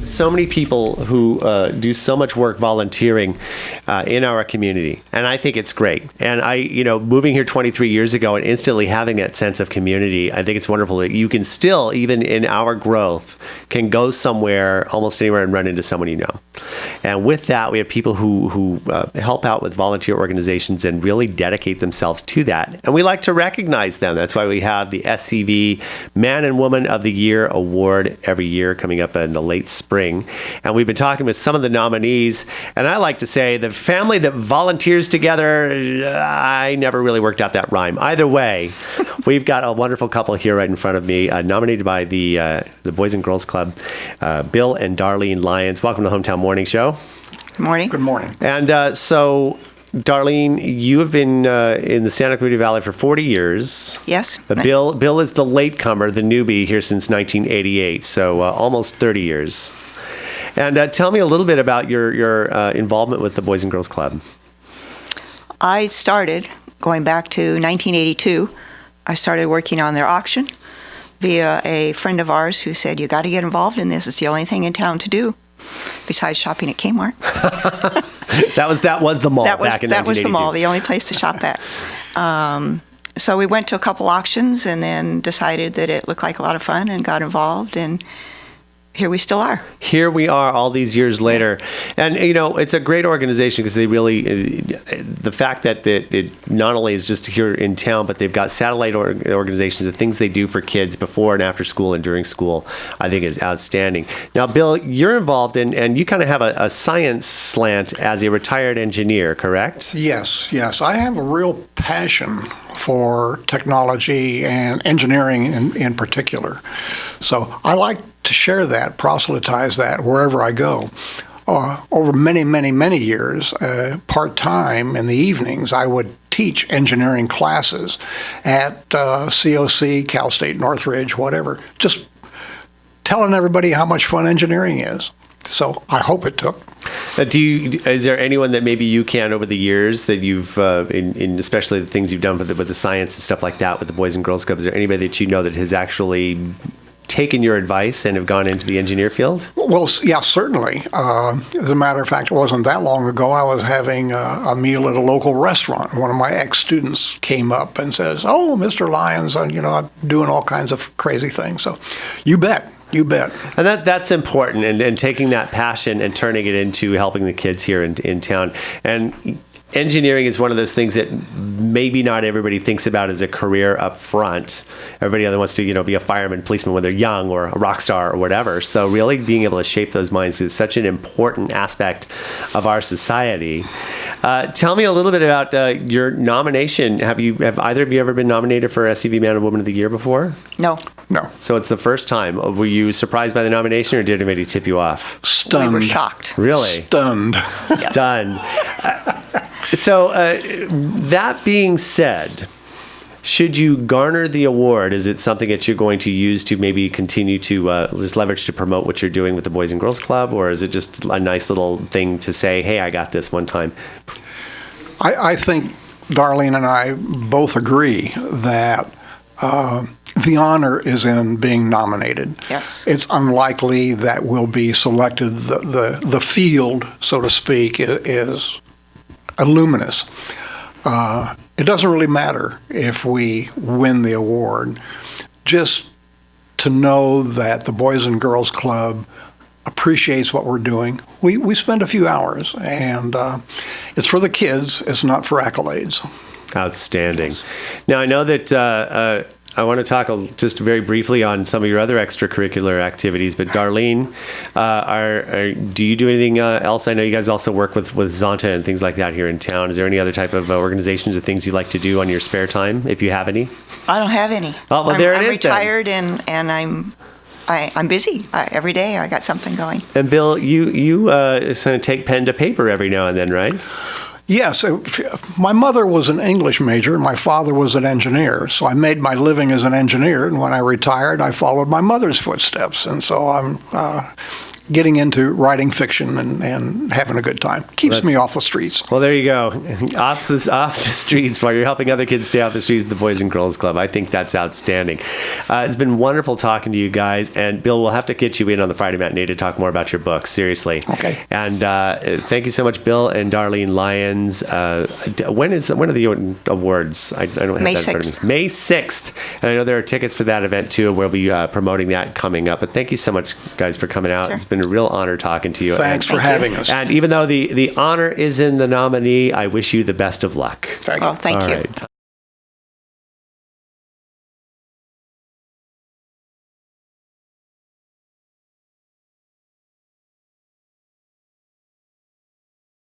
so many people who do so much work volunteering in our community, and I think it's great. And moving here 23 years ago and instantly having that sense of community, I think it's wonderful that you can still, even in our growth, can go somewhere, almost anywhere, and run into someone you know. And with that, we have people who help out with volunteer organizations and really dedicate themselves to that. And we like to recognize them. That's why we have the SCV Man and Woman of the Year Award every year coming up in the late spring. And we've been talking with some of the nominees. And I like to say the family that volunteers together, I never really worked out that rhyme. Either way, we've got a wonderful couple here right in front of me, nominated by the Boys and Girls Club, Bill and Darleen Lyons. Welcome to Hometown Morning Show. Good morning. Good morning. And so, Darleen, you have been in the Santa Clarita Valley for 40 years. Yes. Bill is the latecomer, the newbie here since 1988, so almost 30 years. And tell me a little bit about your involvement with the Boys and Girls Club. I started, going back to 1982, I started working on their auction via a friend of ours who said, you got to get involved in this. It's the only thing in town to do, besides shopping at Kmart. That was the mall back in 1982. That was the mall, the only place to shop at. So we went to a couple auctions and then decided that it looked like a lot of fun and got involved, and here we still are. Here we are all these years later. And, it's a great organization because they really, the fact that it not only is just here in town, but they've got satellite organizations, the things they do for kids before and after school and during school, I think is outstanding. Now, Bill, you're involved and you kind of have a science slant as a retired engineer, correct? Yes. I have a real passion for technology and engineering in particular. So I like to share that, proselytize that wherever I go. Over many, many, many years, part-time in the evenings, I would teach engineering classes at COC, Cal State Northridge, whatever, just telling everybody how much fun engineering is. So I hope it took. Is there anyone that maybe you can over the years that you've, in especially the things you've done with the science and stuff like that with the Boys and Girls Club, is there anybody that you know that has actually taken your advice and have gone into the engineer field? Well, yeah, certainly. As a matter of fact, it wasn't that long ago. I was having a meal at a local restaurant. One of my ex-students came up and says, "Oh, Mr. Lyons, I'm doing all kinds of crazy things." So, you bet. You bet. And that's important, and taking that passion and turning it into helping the kids here in town. And engineering is one of those things that maybe not everybody thinks about as a career up front. Everybody either wants to, be a fireman, policeman when they're young, or a rock star or whatever. So really being able to shape those minds is such an important aspect of our society. Tell me a little bit about your nomination. Have either of you ever been nominated for SCV Man and Woman of the Year before? No. So it's the first time. Were you surprised by the nomination, or did anybody tip you off? Stunned. We were shocked. Really? Stunned. Yes. Stunned. So that being said, should you garner the award, is it something that you're going to use to maybe continue to just leverage to promote what you're doing with the Boys and Girls Club, or is it just a nice little thing to say, hey, I got this one time? I think Darlene and I both agree that the honor is in being nominated. Yes. It's unlikely that we'll be selected. The field, so to speak, is luminous. It doesn't really matter if we win the award. Just to know that the Boys and Girls Club appreciates what we're doing. We spend a few hours, and it's for the kids. It's not for accolades. Outstanding. Now, I know that I want to talk just very briefly on some of your other extracurricular activities, but Darleen, do you do anything else? I know you guys also work with Zonta and things like that here in town. Is there any other type of organizations or things you like to do on your spare time, if you have any? I don't have any. Oh, well, there it is. I'm retired, and I'm busy. Every day I got something going. And Bill, you kind of take pen to paper every now and then, right? Yes. My mother was an English major, and my father was an engineer. So I made my living as an engineer, and when I retired, I followed my mother's footsteps. And so I'm getting into writing fiction and having a good time. Keeps me off the streets. Well, there you go. Off the streets while you're helping other kids stay off the streets with the Boys and Girls Club. I think that's outstanding. It's been wonderful talking to you guys. And Bill, we'll have to get you in on the Friday matinee to talk more about your book. Seriously. Okay. And thank you so much, Bill and Darleen Lyons. When are the awards? I don't have May that in front of 6th. me. May 6th. And I know there are tickets for that event too. We'll be promoting that coming up. But thank you so much, guys, for coming out. Sure. It's been a real honor talking to you. Thanks for having us. And even though the honor is in the nominee, I wish you the best of luck. Thank you. Well, thank All you. right.